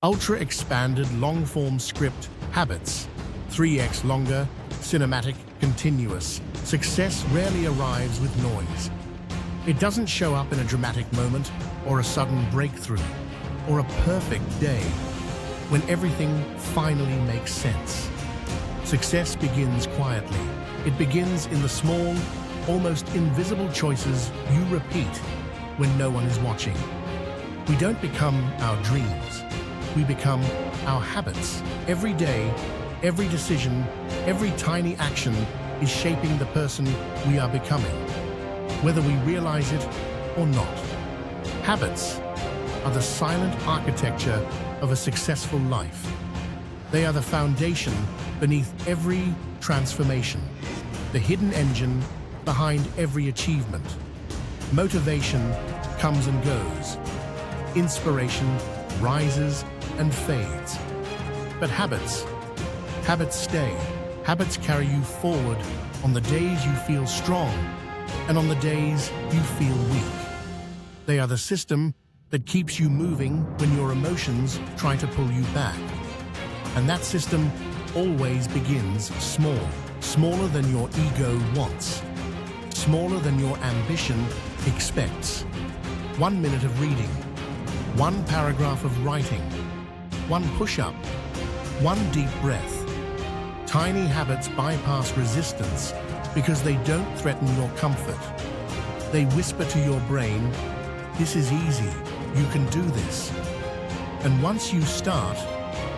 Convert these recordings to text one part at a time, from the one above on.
Ultra-expanded long-form script habits, 3x longer, cinematic, continuous. Success rarely arrives with noise. It doesn't show up in a dramatic moment or a sudden breakthrough or a perfect day when everything finally makes sense. Success begins quietly. It begins in the small, almost invisible choices you repeat when no one is watching. We don't become our dreams. We become our habits. Every day, every decision, every tiny action is shaping the person we are becoming, whether we realize it or not. Habits are the silent architecture of a successful life. They are the foundation beneath every transformation, the hidden engine behind every achievement. Motivation comes and goes. Inspiration rises and fades. But habits stay. Habits carry you forward on the days you feel strong and on the days you feel weak. They are the system that keeps you moving when your emotions try to pull you back. And that system always begins small, smaller than your ego wants, smaller than your ambition expects. 1 minute of reading, 1 paragraph of writing, 1 push-up, 1 deep breath. Tiny habits bypass resistance because they don't threaten your comfort. They whisper to your brain, "This is easy, you can do this." And once you start,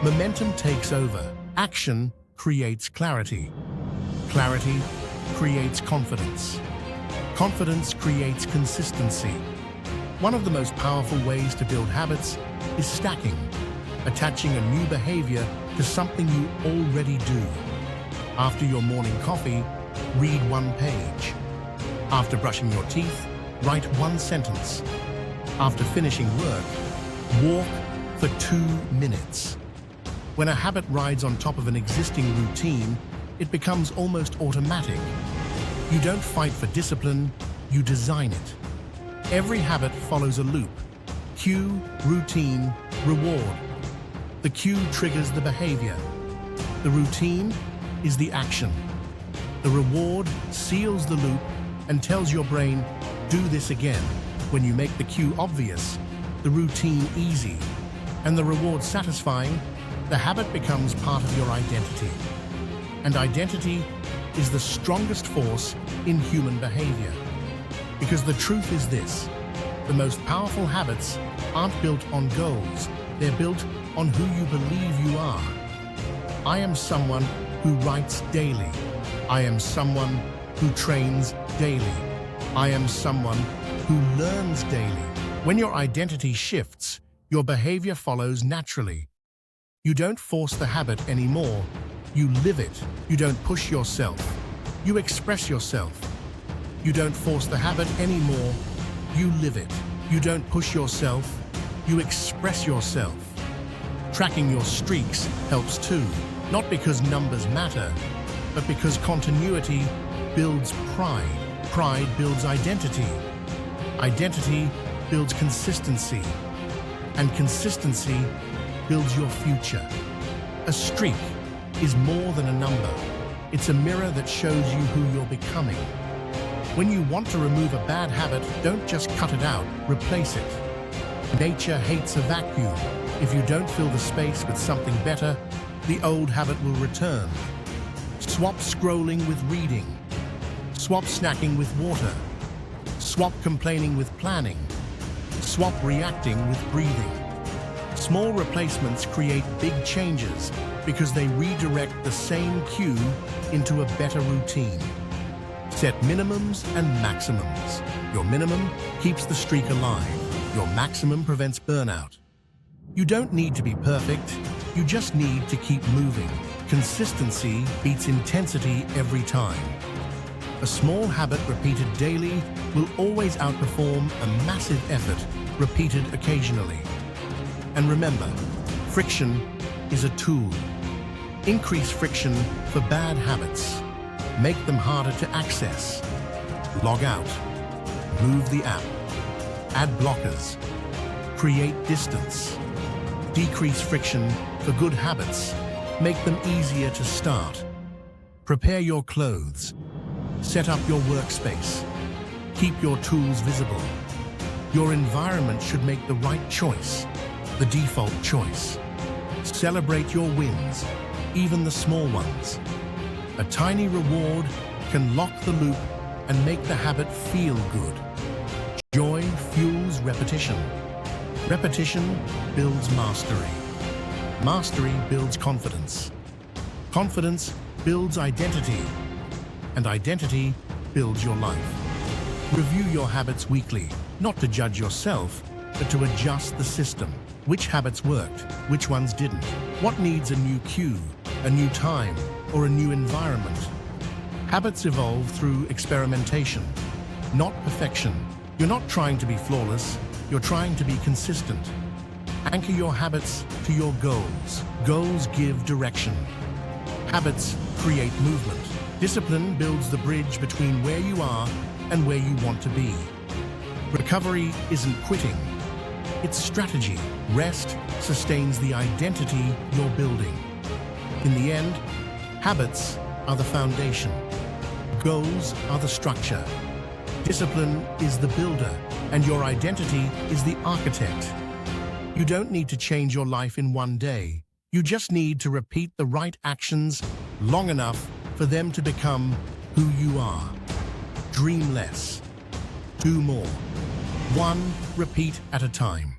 momentum takes over. Action creates clarity. Clarity creates confidence. Confidence creates consistency. One of the most powerful ways to build habits is stacking, attaching a new behavior to something you already do. After your morning coffee, read 1 page. After brushing your teeth, write 1 sentence. After finishing work, walk for 2 minutes. When a habit rides on top of an existing routine, it becomes almost automatic. You don't fight for discipline, you design it. Every habit follows a loop. Cue, routine, reward. The cue triggers the behavior. The routine is the action. The reward seals the loop and tells your brain, "Do this again." When you make the cue obvious, the routine easy, and the reward satisfying, the habit becomes part of your identity. And identity is the strongest force in human behavior. Because the truth is this: the most powerful habits aren't built on goals, they're built on who you believe you are. I am someone who writes daily. I am someone who trains daily. I am someone who learns daily. When your identity shifts, your behavior follows naturally. You don't force the habit anymore. You live it. You don't push yourself. You express yourself. You don't force the habit anymore. You live it. You don't push yourself. You express yourself. Tracking your streaks helps too, not because numbers matter, but because continuity builds pride. Pride builds identity. Identity builds consistency. And consistency builds your future. A streak is more than a number. It's a mirror that shows you who you're becoming. When you want to remove a bad habit, don't just cut it out, replace it. Nature hates a vacuum. If you don't fill the space with something better, the old habit will return. Swap scrolling with reading. Swap snacking with water. Swap complaining with planning. Swap reacting with breathing. Small replacements create big changes because they redirect the same cue into a better routine. Set minimums and maximums. Your minimum keeps the streak alive. Your maximum prevents burnout. You don't need to be perfect. You just need to keep moving. Consistency beats intensity every time. A small habit repeated daily will always outperform a massive effort repeated occasionally. And remember, friction is a tool. Increase friction for bad habits. Make them harder to access. Log out. Move the app. Add blockers. Create distance. Decrease friction for good habits. Make them easier to start. Prepare your clothes. Set up your workspace. Keep your tools visible. Your environment should make the right choice, the default choice. Celebrate your wins, even the small ones. A tiny reward can lock the loop and make the habit feel good. Joy fuels repetition. Repetition builds mastery. Mastery builds confidence. Confidence builds identity. And identity builds your life. Review your habits weekly, not to judge yourself, but to adjust the system. Which habits worked, which ones didn't? What needs a new cue, a new time, or a new environment? Habits evolve through experimentation, not perfection. You're not trying to be flawless, you're trying to be consistent. Anchor your habits to your goals. Goals give direction. Habits create movement. Discipline builds the bridge between where you are and where you want to be. Recovery isn't quitting, it's strategy. Rest sustains the identity you're building. In the end, habits are the foundation. Goals are the structure. Discipline is the builder, and your identity is the architect. You don't need to change your life in one day. You just need to repeat the right actions long enough for them to become who you are. Dream less. Do more. One repeat at a time.